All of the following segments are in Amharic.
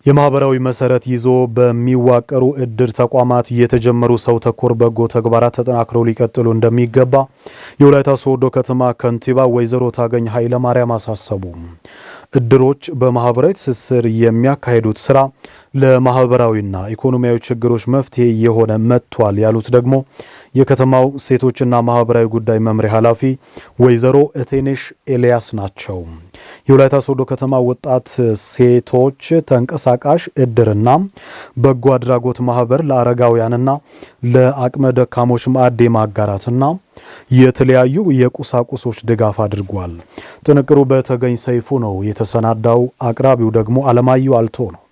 የማህበራዊ መሰረት ይዞ በሚዋቀሩ እድር ተቋማት የተጀመሩ ሰው ተኮር በጎ ተግባራት ተጠናክረው ሊቀጥሉ እንደሚገባ የወላይታ ሶዶ ከተማ ከንቲባ ወይዘሮ ታገኝ ኃይለ ማርያም አሳሰቡ። እድሮች በማህበራዊ ትስስር የሚያካሂዱት ስራ ለማህበራዊና ኢኮኖሚያዊ ችግሮች መፍትሄ የሆነ መጥቷል ያሉት ደግሞ የከተማው ሴቶችና ማህበራዊ ጉዳይ መምሪያ ኃላፊ ወይዘሮ እቴነሽ ኤልያስ ናቸው። የወላይታ ሶዶ ከተማ ወጣት ሴቶች ተንቀሳቃሽ እድርና በጎ አድራጎት ማህበር ለአረጋውያንና ለአቅመ ደካሞች ማዕድ ማጋራትና የተለያዩ የቁሳቁሶች ድጋፍ አድርጓል። ጥንቅሩ በተገኝ ሰይፉ ነው የተሰናዳው። አቅራቢው ደግሞ አለማዩ አልቶ ነው።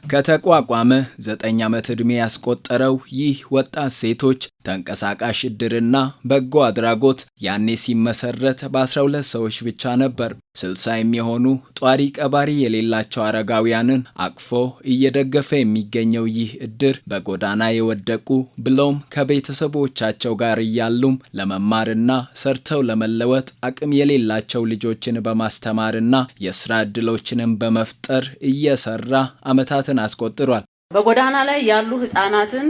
ከተቋቋመ 9 ዓመት ዕድሜ ያስቆጠረው ይህ ወጣት ሴቶች ተንቀሳቃሽ እድርና በጎ አድራጎት ያኔ ሲመሰረት በ12 ሰዎች ብቻ ነበር። 60 የሚሆኑ ጧሪ ቀባሪ የሌላቸው አረጋውያንን አቅፎ እየደገፈ የሚገኘው ይህ እድር በጎዳና የወደቁ ብሎም ከቤተሰቦቻቸው ጋር እያሉም ለመማርና ሰርተው ለመለወጥ አቅም የሌላቸው ልጆችን በማስተማርና የስራ ዕድሎችንም በመፍጠር እየሰራ ዓመታትን አስቆጥሯል። በጎዳና ላይ ያሉ ህፃናትን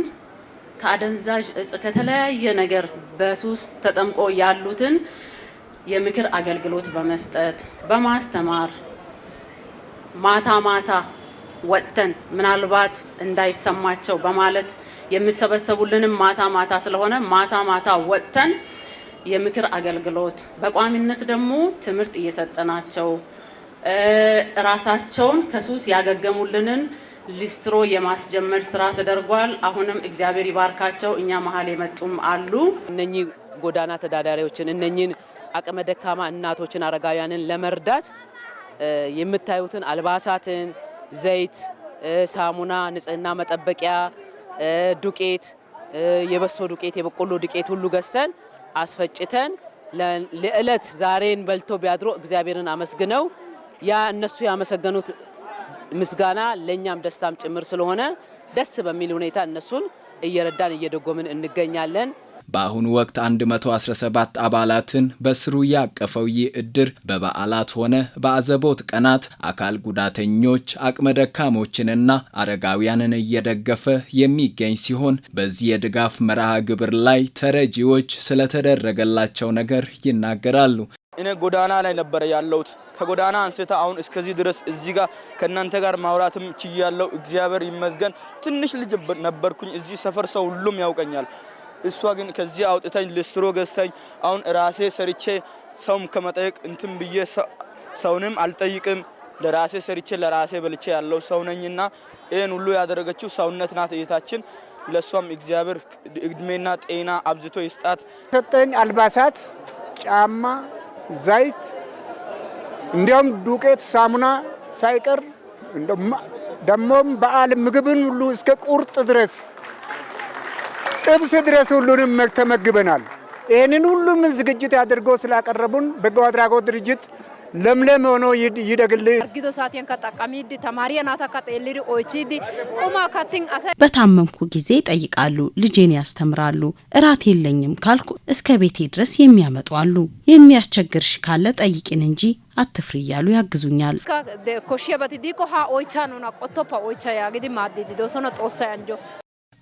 ከአደንዛዥ እጽ ከተለያየ ነገር በሱስ ተጠምቆ ያሉትን የምክር አገልግሎት በመስጠት በማስተማር ማታ ወጥተን ምናልባት እንዳይሰማቸው በማለት የሚሰበሰቡልንም ማታ ስለሆነ ማታ ወጥተን የምክር አገልግሎት በቋሚነት ደግሞ ትምህርት እየሰጠናቸው ራሳቸውን ከሱስ ያገገሙልንን ሊስትሮ የማስጀመር ስራ ተደርጓል። አሁንም እግዚአብሔር ይባርካቸው እኛ መሃል የመጡም አሉ። እነኚህ ጎዳና ተዳዳሪዎችን እነኚህን አቅመ ደካማ እናቶችን አረጋውያንን ለመርዳት የምታዩትን አልባሳትን፣ ዘይት፣ ሳሙና፣ ንጽህና መጠበቂያ፣ ዱቄት፣ የበሶ ዱቄት፣ የበቆሎ ዱቄት ሁሉ ገዝተን አስፈጭተን ለዕለት ዛሬን በልቶ ቢያድሮ እግዚአብሔርን አመስግነው ያ እነሱ ያመሰገኑት ምስጋና ለኛም ደስታም ጭምር ስለሆነ ደስ በሚል ሁኔታ እነሱን እየረዳን እየደጎምን እንገኛለን። በአሁኑ ወቅት 117 አባላትን በስሩ ያቀፈው ይህ እድር በበዓላት ሆነ በአዘቦት ቀናት አካል ጉዳተኞች፣ አቅመ ደካሞችንና አረጋውያንን እየደገፈ የሚገኝ ሲሆን በዚህ የድጋፍ መርሃ ግብር ላይ ተረጂዎች ስለተደረገላቸው ነገር ይናገራሉ። እኔ ጎዳና ላይ ነበር ያለሁት። ከጎዳና አንስታ አሁን እስከዚህ ድረስ እዚህ ጋር ከናንተ ጋር ማውራትም ችያለሁ። እግዚአብሔር ይመስገን። ትንሽ ልጅ ነበርኩኝ። እዚህ ሰፈር ሰው ሁሉም ያውቀኛል። እሷ ግን ከዚህ አውጥተኝ ሊስትሮ ገዝተኝ አሁን ራሴ ሰርቼ ሰውም ከመጠየቅ እንትን ብዬ ሰውንም አልጠይቅም። ለራሴ ሰርቼ ለራሴ በልቼ ያለው ሰው ነኝና ይሄን ሁሉ ያደረገችው ሰውነት ናት እህታችን። ለሷም እግዚአብሔር እድሜና ጤና አብዝቶ ይስጣት። ሰጠኝ አልባሳት፣ ጫማ፣ ዘይት እንዲያውም ዱቄት፣ ሳሙና ሳይቀር ደሞም በዓል ምግብን ሁሉ እስከ ቁርጥ ድረስ ጥብስ ድረስ ሁሉንም ተመግበናል። ይሄንን ሁሉም ዝግጅት አድርገው ስላቀረቡን በጎ አድራጎት ድርጅት ለምለም ሆኖ ይደግልኝ። አርጊዶ ሳቲያን ከጣቃሚዲ ተማሪያና ተከተልሪ ኦቺዲ ቁማ ካቲን በታመምኩ ጊዜ ይጠይቃሉ፣ ልጄን ያስተምራሉ። እራት የለኝም ካልኩ እስከ ቤቴ ድረስ የሚያመጡ አሉ። የሚያስቸግርሽ ካለ ጠይቂን እንጂ አትፍሪ እያሉ ያግዙኛል። ኮሺያባቲ ዲኮ ሀ ኦይቻኑና ቆቶፓ ኦይቻ ያግዲ ማዲዲ ዶሶነ ጦሳ ያንጆ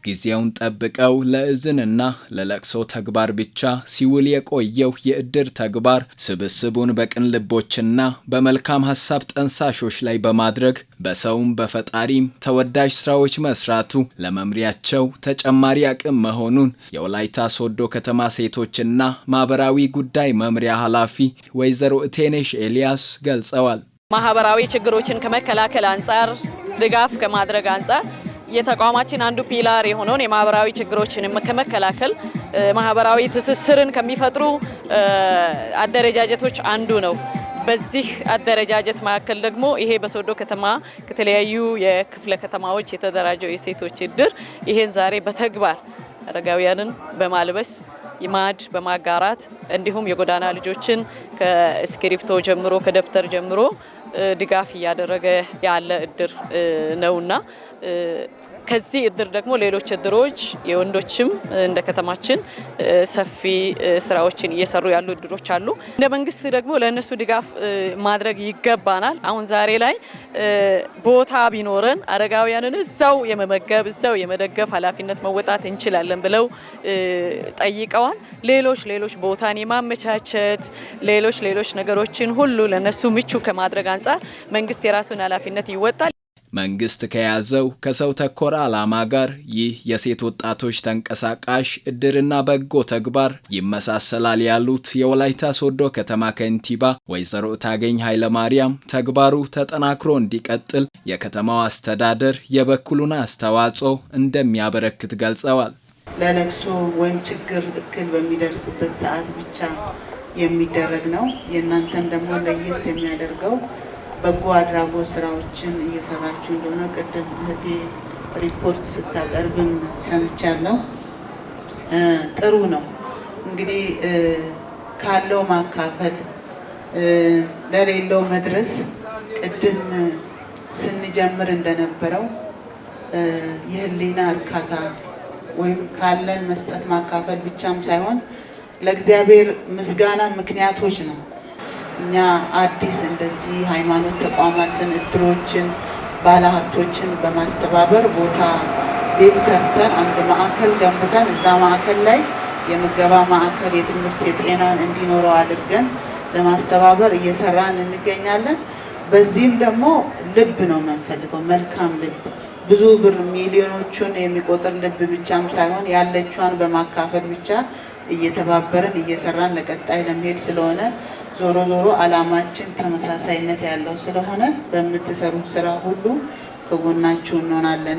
ጊዜውን ጠብቀው ለእዝንና ለለቅሶ ተግባር ብቻ ሲውል የቆየው የእድር ተግባር ስብስቡን በቅን ልቦችና በመልካም ሐሳብ ጠንሳሾች ላይ በማድረግ በሰውም በፈጣሪም ተወዳጅ ስራዎች መስራቱ ለመምሪያቸው ተጨማሪ አቅም መሆኑን የወላይታ ሶዶ ከተማ ሴቶችና ማህበራዊ ጉዳይ መምሪያ ኃላፊ ወይዘሮ እቴነሽ ኤልያስ ገልጸዋል። ማህበራዊ ችግሮችን ከመከላከል አንፃር ድጋፍ ከማድረግ አንፃር የተቋማችን አንዱ ፒላር የሆነውን የማህበራዊ ችግሮችን ከመከላከል ማህበራዊ ትስስርን ከሚፈጥሩ አደረጃጀቶች አንዱ ነው። በዚህ አደረጃጀት መካከል ደግሞ ይሄ በሶዶ ከተማ ከተለያዩ የክፍለ ከተማዎች የተደራጀው የሴቶች እድር ይሄን ዛሬ በተግባር አረጋውያንን በማልበስ ይማድ በማጋራት እንዲሁም የጎዳና ልጆችን ከስክሪፕቶ ጀምሮ ከደብተር ጀምሮ ድጋፍ እያደረገ ያለ እድር ነውና ከዚህ እድር ደግሞ ሌሎች እድሮች የወንዶችም እንደ ከተማችን ሰፊ ስራዎችን እየሰሩ ያሉ እድሮች አሉ። እንደ መንግስት ደግሞ ለነሱ ድጋፍ ማድረግ ይገባናል። አሁን ዛሬ ላይ ቦታ ቢኖረን አረጋውያንን እዛው የመመገብ እዛው የመደገፍ ኃላፊነት መወጣት እንችላለን ብለው ጠይቀዋል። ሌሎች ቦታን የማመቻቸት ሌሎች ነገሮችን ሁሉ ለነሱ ምቹ ከማድረግ አንጻር መንግስት የራሱን ኃላፊነት ይወጣል። መንግስት ከያዘው ከሰው ተኮር ዓላማ ጋር ይህ የሴት ወጣቶች ተንቀሳቃሽ እድርና በጎ ተግባር ይመሳሰላል ያሉት የወላይታ ሶዶ ከተማ ከንቲባ ወይዘሮ ታገኝ ኃይለማርያም ተግባሩ ተጠናክሮ እንዲቀጥል የከተማው አስተዳደር የበኩሉን አስተዋጽኦ እንደሚያበረክት ገልጸዋል። ለለቅሶ ወይም ችግር እክል በሚደርስበት ሰዓት ብቻ የሚደረግ ነው። የእናንተን ደግሞ ለየት የሚያደርገው በጎ አድራጎት ስራዎችን እየሰራችሁ እንደሆነ ቅድም እህቴ ሪፖርት ስታቀርብም ሰምቻለሁ። ጥሩ ነው። እንግዲህ ካለው ማካፈል ለሌለው መድረስ ቅድም ስንጀምር እንደነበረው የህሊና እርካታ ወይም ካለን መስጠት ማካፈል ብቻም ሳይሆን ለእግዚአብሔር ምስጋና ምክንያቶች ነው። እኛ አዲስ እንደዚህ ሃይማኖት ተቋማትን እድሮችን ባለሀብቶችን በማስተባበር ቦታ ቤት ሰርተን አንድ ማዕከል ገንብተን እዛ ማዕከል ላይ የምገባ ማዕከል የትምህርት የጤናን እንዲኖረው አድርገን ለማስተባበር እየሰራን እንገኛለን። በዚህም ደግሞ ልብ ነው የምንፈልገው፣ መልካም ልብ፣ ብዙ ብር ሚሊዮኖቹን የሚቆጥር ልብ ብቻም ሳይሆን ያለችዋን በማካፈል ብቻ እየተባበረን እየሰራን ለቀጣይ ለመሄድ ስለሆነ ዞሮ ዓላማችን ተመሳሳይነት ያለው ስለሆነ በምትሰሩት ስራ ሁሉ ከጎናችሁ እንሆናለን።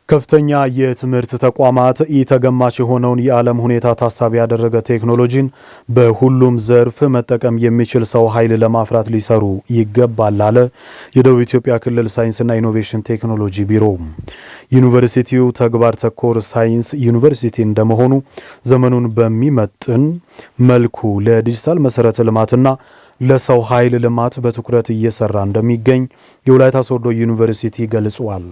ከፍተኛ የትምህርት ተቋማት ኢተገማች የሆነውን የዓለም ሁኔታ ታሳቢ ያደረገ ቴክኖሎጂን በሁሉም ዘርፍ መጠቀም የሚችል ሰው ኃይል ለማፍራት ሊሰሩ ይገባል አለ የደቡብ ኢትዮጵያ ክልል ሳይንስና ኢኖቬሽን ቴክኖሎጂ ቢሮ። ዩኒቨርሲቲው ተግባር ተኮር ሳይንስ ዩኒቨርሲቲ እንደመሆኑ ዘመኑን በሚመጥን መልኩ ለዲጂታል መሰረተ ልማትና ለሰው ኃይል ልማት በትኩረት እየሰራ እንደሚገኝ የወላይታ ሶዶ ዩኒቨርሲቲ ገልጿል።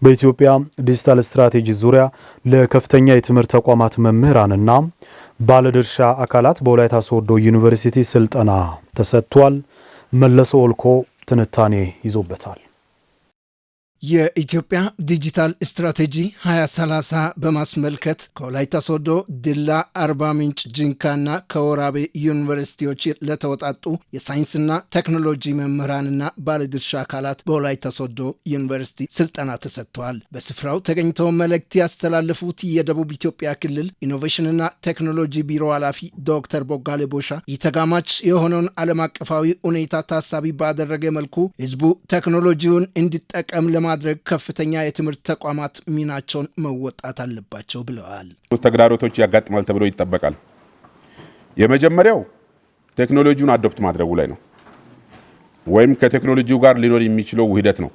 በኢትዮጵያ ዲጂታል ስትራቴጂ ዙሪያ ለከፍተኛ የትምህርት ተቋማት መምህራንና ባለድርሻ አካላት በወላይታ ሶዶ ዩኒቨርሲቲ ስልጠና ተሰጥቷል። መለሰ ኦልኮ ትንታኔ ይዞበታል። የኢትዮጵያ ዲጂታል ስትራቴጂ 2030 በማስመልከት ከወላይታ ሶዶ፣ ድላ፣ አርባ ምንጭ፣ ጂንካና ከወራቤ ዩኒቨርሲቲዎች ለተወጣጡ የሳይንስና ቴክኖሎጂ መምህራንና ባለድርሻ አካላት በወላይታ ሶዶ ዩኒቨርሲቲ ስልጠና ተሰጥተዋል። በስፍራው ተገኝተው መልእክት ያስተላለፉት የደቡብ ኢትዮጵያ ክልል ኢኖቬሽንና ቴክኖሎጂ ቢሮ ኃላፊ ዶክተር ቦጋሌ ቦሻ ኢተጋማች የሆነውን ዓለም አቀፋዊ ሁኔታ ታሳቢ ባደረገ መልኩ ህዝቡ ቴክኖሎጂውን እንዲጠቀም ማድረግ ከፍተኛ የትምህርት ተቋማት ሚናቸውን መወጣት አለባቸው ብለዋል። ተግዳሮቶች ያጋጥማል ተብሎ ይጠበቃል። የመጀመሪያው ቴክኖሎጂውን አዶፕት ማድረጉ ላይ ነው፣ ወይም ከቴክኖሎጂው ጋር ሊኖር የሚችለው ውህደት ነው።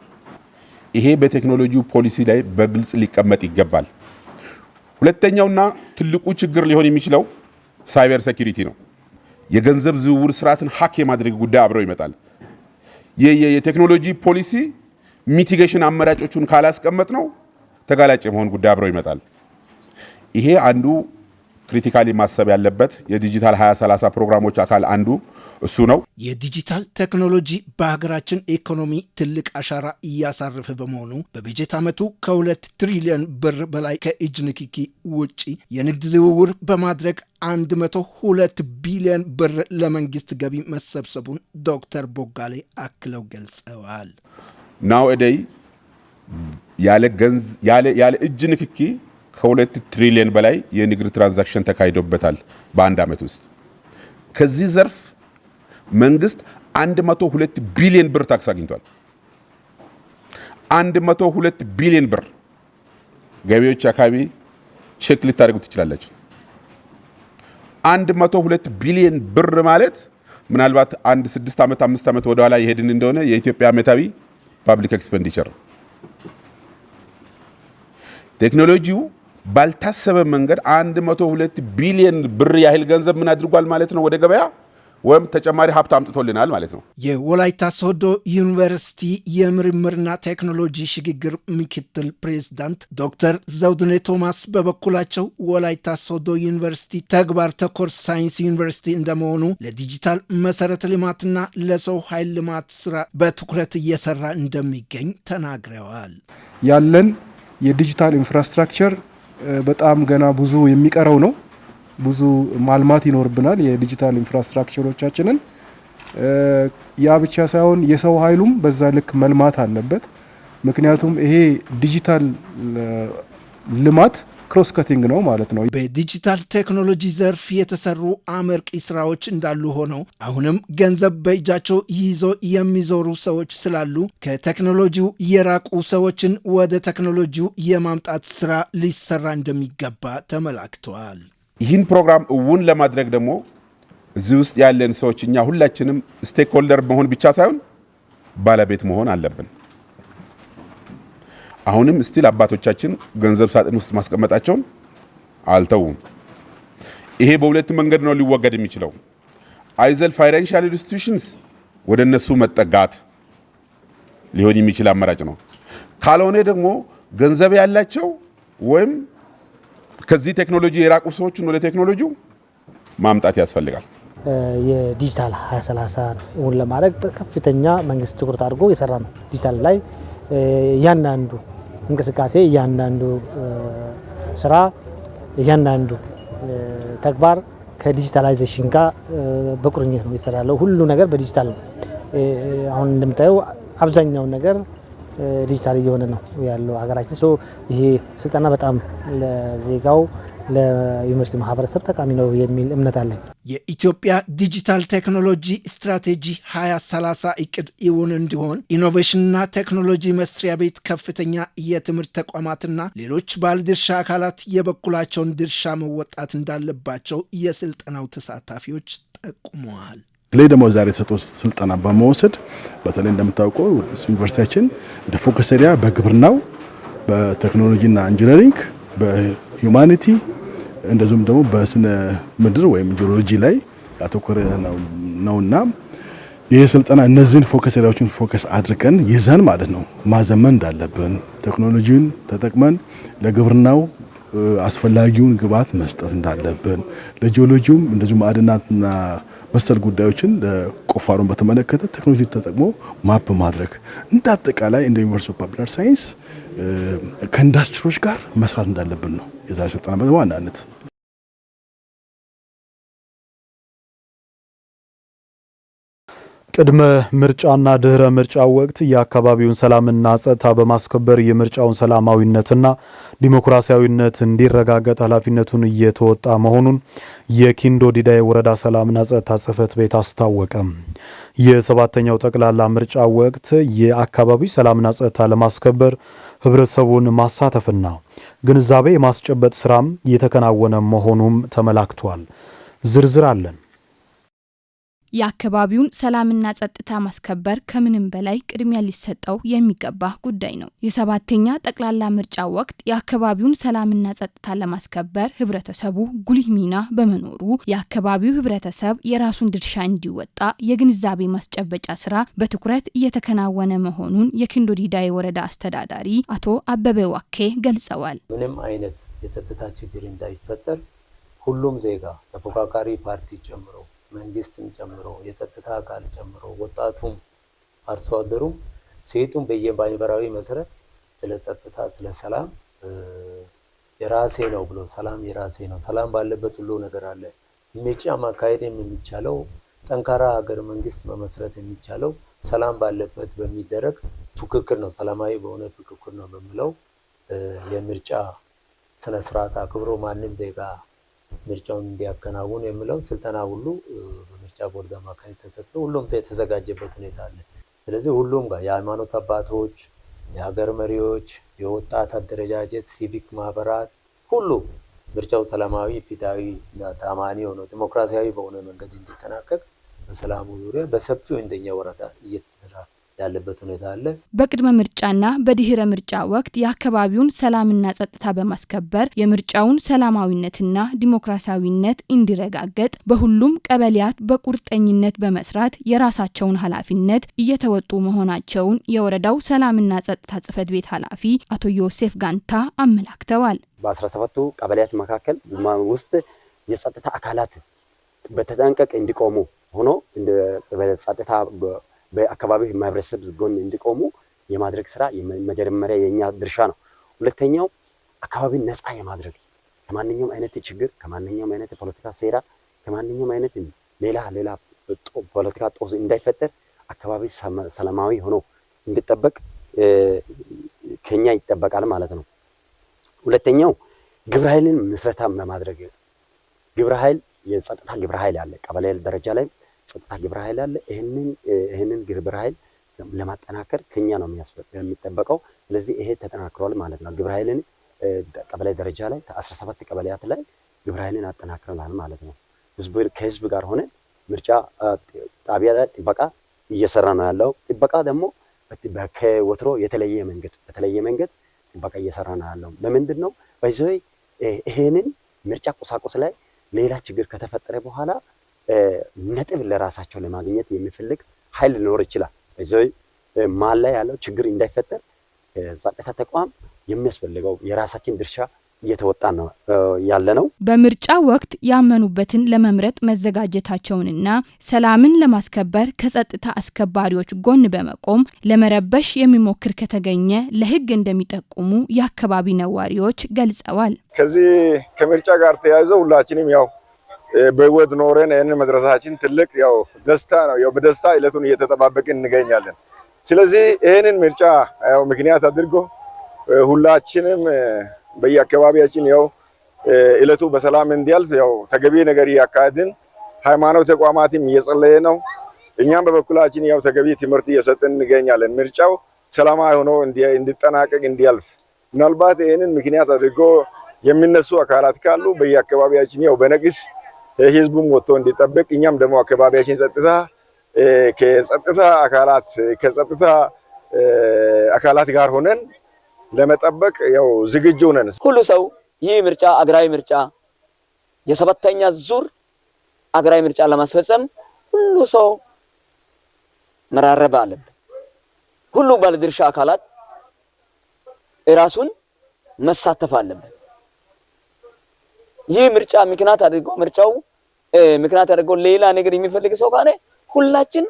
ይሄ በቴክኖሎጂው ፖሊሲ ላይ በግልጽ ሊቀመጥ ይገባል። ሁለተኛውና ትልቁ ችግር ሊሆን የሚችለው ሳይበር ሴኩሪቲ ነው። የገንዘብ ዝውውር ስርዓትን ሀክ የማድረግ ጉዳይ አብረው ይመጣል። የቴክኖሎጂ ፖሊሲ ሚቲጌሽን አማራጮቹን ካላስቀመጥ ነው ተጋላጭ የመሆን ጉዳይ አብረው ይመጣል። ይሄ አንዱ ክሪቲካሊ ማሰብ ያለበት የዲጂታል 2030 ፕሮግራሞች አካል አንዱ እሱ ነው። የዲጂታል ቴክኖሎጂ በሀገራችን ኢኮኖሚ ትልቅ አሻራ እያሳረፈ በመሆኑ በበጀት ዓመቱ ከ2 ትሪሊዮን ብር በላይ ከእጅ ንክኪ ውጪ የንግድ ዝውውር በማድረግ 102 ቢሊዮን ብር ለመንግስት ገቢ መሰብሰቡን ዶክተር ቦጋሌ አክለው ገልጸዋል። ናውኤዴይ ያለ እጅ ንክኪ ከ2 ትሪሊዮን በላይ የንግድ ትራንዛክሽን ተካሂዶበታል በአንድ ዓመት ውስጥ። ከዚህ ዘርፍ መንግስት 102 ቢሊዮን ብር ታክስ አግኝቷል። 102 ቢሊዮን ብር ገቢዎች አካባቢ ቼክ ልታደርጉ ትችላላችሁ። 102 ቢሊዮን ብር ማለት ምናልባት 6 ዓመት 5 ዓመት ወደ ኋላ የሄድን እንደሆነ የኢትዮጵያ ዓመታዊ ፐብሊክ ኤክስፔንዲቸር ቴክኖሎጂው ባልታሰበ መንገድ 102 ቢሊዮን ብር ያህል ገንዘብ ምን አድርጓል ማለት ነው ወደ ገበያ ወይም ተጨማሪ ሀብት አምጥቶልናል ማለት ነው። የወላይታ ሶዶ ዩኒቨርሲቲ የምርምርና ቴክኖሎጂ ሽግግር ምክትል ፕሬዝዳንት ዶክተር ዘውድኔ ቶማስ በበኩላቸው ወላይታ ሶዶ ዩኒቨርሲቲ ተግባር ተኮር ሳይንስ ዩኒቨርሲቲ እንደመሆኑ ለዲጂታል መሰረተ ልማትና ለሰው ኃይል ልማት ስራ በትኩረት እየሰራ እንደሚገኝ ተናግረዋል። ያለን የዲጂታል ኢንፍራስትራክቸር በጣም ገና ብዙ የሚቀረው ነው። ብዙ ማልማት ይኖርብናል የዲጂታል ኢንፍራስትራክቸሮቻችንን። ያ ብቻ ሳይሆን የሰው ኃይሉም በዛ ልክ መልማት አለበት። ምክንያቱም ይሄ ዲጂታል ልማት ክሮስ ከቲንግ ነው ማለት ነው። በዲጂታል ቴክኖሎጂ ዘርፍ የተሰሩ አመርቂ ስራዎች እንዳሉ ሆነው አሁንም ገንዘብ በእጃቸው ይዞ የሚዞሩ ሰዎች ስላሉ ከቴክኖሎጂው የራቁ ሰዎችን ወደ ቴክኖሎጂው የማምጣት ስራ ሊሰራ እንደሚገባ ተመላክተዋል። ይህን ፕሮግራም እውን ለማድረግ ደግሞ እዚህ ውስጥ ያለን ሰዎች እኛ ሁላችንም ስቴክ ሆልደር መሆን ብቻ ሳይሆን ባለቤት መሆን አለብን። አሁንም ስቲል አባቶቻችን ገንዘብ ሳጥን ውስጥ ማስቀመጣቸውን አልተውም። ይሄ በሁለት መንገድ ነው ሊወገድ የሚችለው። አይዘል ፋይናንሻል ኢንስቲትዩሽንስ ወደ እነሱ መጠጋት ሊሆን የሚችል አማራጭ ነው። ካልሆነ ደግሞ ገንዘብ ያላቸው ወይም ከዚህ ቴክኖሎጂ የራቁ ሰዎችን ወደ ቴክኖሎጂው ማምጣት ያስፈልጋል። የዲጂታል 2030 እውን ለማድረግ በከፍተኛ መንግስት ትኩረት አድርጎ የሰራ ነው። ዲጂታል ላይ እያንዳንዱ እንቅስቃሴ፣ እያንዳንዱ ስራ፣ እያንዳንዱ ተግባር ከዲጂታላይዜሽን ጋር በቁርኝት ነው የተሰራለው። ሁሉ ነገር በዲጂታል ነው። አሁን እንደምታየው አብዛኛው ነገር ዲጂታል እየሆነ ነው ያለው ሀገራችን። ይሄ ስልጠና በጣም ለዜጋው ለዩኒቨርሲቲ ማህበረሰብ ጠቃሚ ነው የሚል እምነት አለኝ። የኢትዮጵያ ዲጂታል ቴክኖሎጂ ስትራቴጂ 2030 እቅድ እውን እንዲሆን ኢኖቬሽንና ቴክኖሎጂ መስሪያ ቤት ከፍተኛ የትምህርት ተቋማትና ሌሎች ባለድርሻ አካላት የበኩላቸውን ድርሻ መወጣት እንዳለባቸው የስልጠናው ተሳታፊዎች ጠቁመዋል። በተለይ ደግሞ ዛሬ የተሰጠው ስልጠና በመወሰድ በተለይ እንደምታውቀው ዩኒቨርሲቲያችን እንደ ፎከስ ኤሪያ በግብርናው፣ በቴክኖሎጂና ኢንጂነሪንግ፣ በሂውማኒቲ እንደዚሁም ደግሞ በስነ ምድር ወይም ጂኦሎጂ ላይ ያተኮረ ነውና ይህ ስልጠና እነዚህን ፎከስ ኤሪያዎችን ፎከስ አድርገን ይዘን ማለት ነው ማዘመን እንዳለብን ቴክኖሎጂን ተጠቅመን ለግብርናው አስፈላጊውን ግብዓት መስጠት እንዳለብን ለጂኦሎጂውም እንደዚሁ ማዕድናትና መሰል ጉዳዮችን ለቁፋሮን በተመለከተ ቴክኖሎጂ ተጠቅሞ ማፕ ማድረግ እንደ አጠቃላይ እንደ ዩኒቨርሲቲ ኦፍ ፓብሊክ ሳይንስ ከኢንዱስትሪዎች ጋር መስራት እንዳለብን ነው የዛሬ ስልጠና በዋናነት። ቅድመ ምርጫና ድህረ ምርጫ ወቅት የአካባቢውን ሰላምና ጸጥታ በማስከበር የምርጫውን ሰላማዊነትና ዲሞክራሲያዊነት እንዲረጋገጥ ኃላፊነቱን እየተወጣ መሆኑን የኪንዶ ዲዳይ ወረዳ ሰላምና ጸጥታ ጽሕፈት ቤት አስታወቀ። የሰባተኛው ጠቅላላ ምርጫ ወቅት የአካባቢው ሰላምና ጸጥታ ለማስከበር ህብረተሰቡን ማሳተፍና ግንዛቤ የማስጨበጥ ስራም እየተከናወነ መሆኑም ተመላክቷል። ዝርዝር አለን። የአካባቢውን ሰላምና ጸጥታ ማስከበር ከምንም በላይ ቅድሚያ ሊሰጠው የሚገባ ጉዳይ ነው። የሰባተኛ ጠቅላላ ምርጫ ወቅት የአካባቢውን ሰላምና ጸጥታ ለማስከበር ህብረተሰቡ ጉልህ ሚና በመኖሩ የአካባቢው ህብረተሰብ የራሱን ድርሻ እንዲወጣ የግንዛቤ ማስጨበጫ ስራ በትኩረት እየተከናወነ መሆኑን የኪንዶ ዲዳይ ወረዳ አስተዳዳሪ አቶ አበበ ዋኬ ገልጸዋል። ምንም አይነት የጸጥታ ችግር እንዳይፈጠር ሁሉም ዜጋ ተፎካካሪ ፓርቲ ጨምሮ መንግስትን ጨምሮ የጸጥታ አካል ጨምሮ ወጣቱም አርሶ አደሩም ሴቱም በየማህበራዊ መሰረት ስለ ጸጥታ ስለ ሰላም የራሴ ነው ብሎ ሰላም የራሴ ነው፣ ሰላም ባለበት ሁሉ ነገር አለ። ምርጫ ማካሄድ የሚቻለው ጠንካራ ሀገር መንግስት መመስረት የሚቻለው ሰላም ባለበት በሚደረግ ፉክክር ነው፣ ሰላማዊ በሆነ ፉክክር ነው በሚለው የምርጫ ስነ ስርዓት አክብሮ ማንም ዜጋ ምርጫውን እንዲያከናውን የሚለው ስልጠና ሁሉ በምርጫ ቦርድ አማካኝነት ተሰጥቶ ሁሉም የተዘጋጀበት ሁኔታ አለ። ስለዚህ ሁሉም ጋር የሃይማኖት አባቶች፣ የሀገር መሪዎች፣ የወጣት አደረጃጀት፣ ሲቪክ ማህበራት ሁሉ ምርጫው ሰላማዊ፣ ፍትሃዊ እና ታማኒ ሆኖ ዲሞክራሲያዊ በሆነ መንገድ እንዲጠናቀቅ በሰላሙ ዙሪያ በሰፊው እንደኛ ወረዳ እየተሰራ ያለበት ሁኔታ አለ። በቅድመ ምርጫና በድህረ ምርጫ ወቅት የአካባቢውን ሰላምና ጸጥታ በማስከበር የምርጫውን ሰላማዊነትና ዲሞክራሲያዊነት እንዲረጋገጥ በሁሉም ቀበሌያት በቁርጠኝነት በመስራት የራሳቸውን ኃላፊነት እየተወጡ መሆናቸውን የወረዳው ሰላምና ጸጥታ ጽሕፈት ቤት ኃላፊ አቶ ዮሴፍ ጋንታ አመላክተዋል። በ17ቱ ቀበሌያት መካከል ውስጥ የጸጥታ አካላት በተጠንቀቅ እንዲቆሙ ሆኖ ጸጥታ በአካባቢው ማህበረሰብ ጎን እንዲቆሙ የማድረግ ስራ መጀመሪያ የኛ ድርሻ ነው። ሁለተኛው አካባቢን ነፃ የማድረግ ከማንኛውም አይነት ችግር፣ ከማንኛውም አይነት ፖለቲካ ሴራ፣ ከማንኛውም አይነት ሌላ ፖለቲካ ጦስ እንዳይፈጠር አካባቢ ሰላማዊ ሆኖ እንዲጠበቅ ከኛ ይጠበቃል ማለት ነው። ሁለተኛው ግብረ ኃይልን ምስረታ በማድረግ ግብረ ኃይል የጸጥታ ግብረ ኃይል አለ። ቀበሌ ደረጃ ላይ ጸጥታ ግብረ ኃይል አለ። ይሄንን ግብረ ኃይል ለማጠናከር ከኛ ነው የሚጠበቀው። ስለዚህ ይሄ ተጠናክሯል ማለት ነው። ግብረ ኃይልን ቀበሌ ደረጃ ላይ 17 ቀበሌያት ላይ ግብረ ኃይልን አጠናክረናል ማለት ነው። ከህዝብ ጋር ሆነ ምርጫ ጣቢያ ላይ ጥበቃ እየሰራ ነው ያለው። ጥበቃ ደግሞ ከወትሮ በተለየ መንገድ ጥበቃ እየሰራ ነው ያለው። ለምንድን ነው በዚህ ይሄንን ምርጫ ቁሳቁስ ላይ ሌላ ችግር ከተፈጠረ በኋላ ነጥብ ለራሳቸው ለማግኘት የሚፈልግ ኃይል ሊኖር ይችላል። እዚህ ማል ላይ ያለው ችግር እንዳይፈጠር ጸጥታ ተቋም የሚያስፈልገው የራሳችን ድርሻ እየተወጣ ነው ያለነው። በምርጫ ወቅት ያመኑበትን ለመምረጥ መዘጋጀታቸውንና ሰላምን ለማስከበር ከጸጥታ አስከባሪዎች ጎን በመቆም ለመረበሽ የሚሞክር ከተገኘ ለሕግ እንደሚጠቁሙ የአካባቢ ነዋሪዎች ገልጸዋል። ከዚህ ከምርጫ ጋር ተያይዘው ሁላችንም ያው በህይወት ኖረን ይህንን መድረሳችን ትልቅ ያው ደስታ ነው። ያው በደስታ ዕለቱን እየተጠባበቅን እንገኛለን። ስለዚህ ይህንን ምርጫ ያው ምክንያት አድርጎ ሁላችንም በየአካባቢያችን ያው ዕለቱ በሰላም እንዲያልፍ ያው ተገቢ ነገር እያካሄድን ሃይማኖት ተቋማትም እየጸለየ ነው። እኛም በበኩላችን ያው ተገቢ ትምህርት እየሰጠን እንገኛለን። ምርጫው ሰላማዊ ሆኖ እንዲጠናቀቅ እንዲያልፍ ምናልባት ይህንን ምክንያት አድርጎ የሚነሱ አካላት ካሉ በየአካባቢያችን ያው በነቂስ ህዝቡም ወጥቶ እንዲጠብቅ እኛም ደግሞ አካባቢያችን ከጸጥታ አካላት ጋር ሆነን ለመጠበቅ ያው ዝግጁ ነን። ሁሉ ሰው ይህ ምርጫ አገራዊ ምርጫ የሰባተኛ ዙር አገራዊ ምርጫ ለማስፈጸም ሁሉ ሰው መራረብ አለበት። ሁሉ ባለድርሻ አካላት ራሱን መሳተፍ አለበት። ይህ ምርጫ ምክንያት አድርጎ ሌላ ነገር የሚፈልግ ሰው ካለ ሁላችን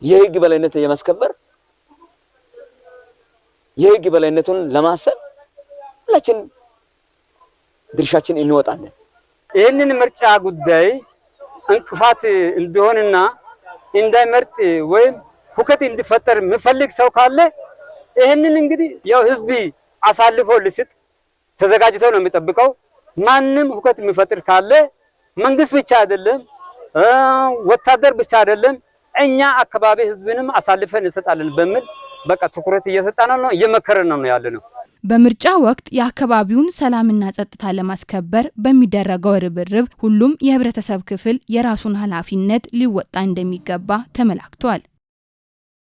የህግ በላይነት የማስከበር የህግ በላይነቱን ለማሰብ ሁላችን ድርሻችን እንወጣለን። ይህንን ምርጫ ጉዳይ እንቅፋት እንደሆነና እንዳይመርጥ ወይም ሁከት እንዲፈጠር የሚፈልግ ሰው ካለ ይህንን እንግዲህ ያው ህዝብ አሳልፎ ልስጥ ተዘጋጅቶ ነው የሚጠብቀው። ማንም ሁከት የሚፈጥር ካለ መንግስት ብቻ አይደለም ወታደር ብቻ አይደለም እኛ አካባቢ ህዝብንም አሳልፈን እንሰጣለን በሚል በቃ ትኩረት እየሰጠን ነው እየመከረን ነው ያለነው። በምርጫ ወቅት የአካባቢውን ሰላምና ጸጥታ ለማስከበር በሚደረገው ርብርብ ሁሉም የህብረተሰብ ክፍል የራሱን ኃላፊነት ሊወጣ እንደሚገባ ተመላክቷል።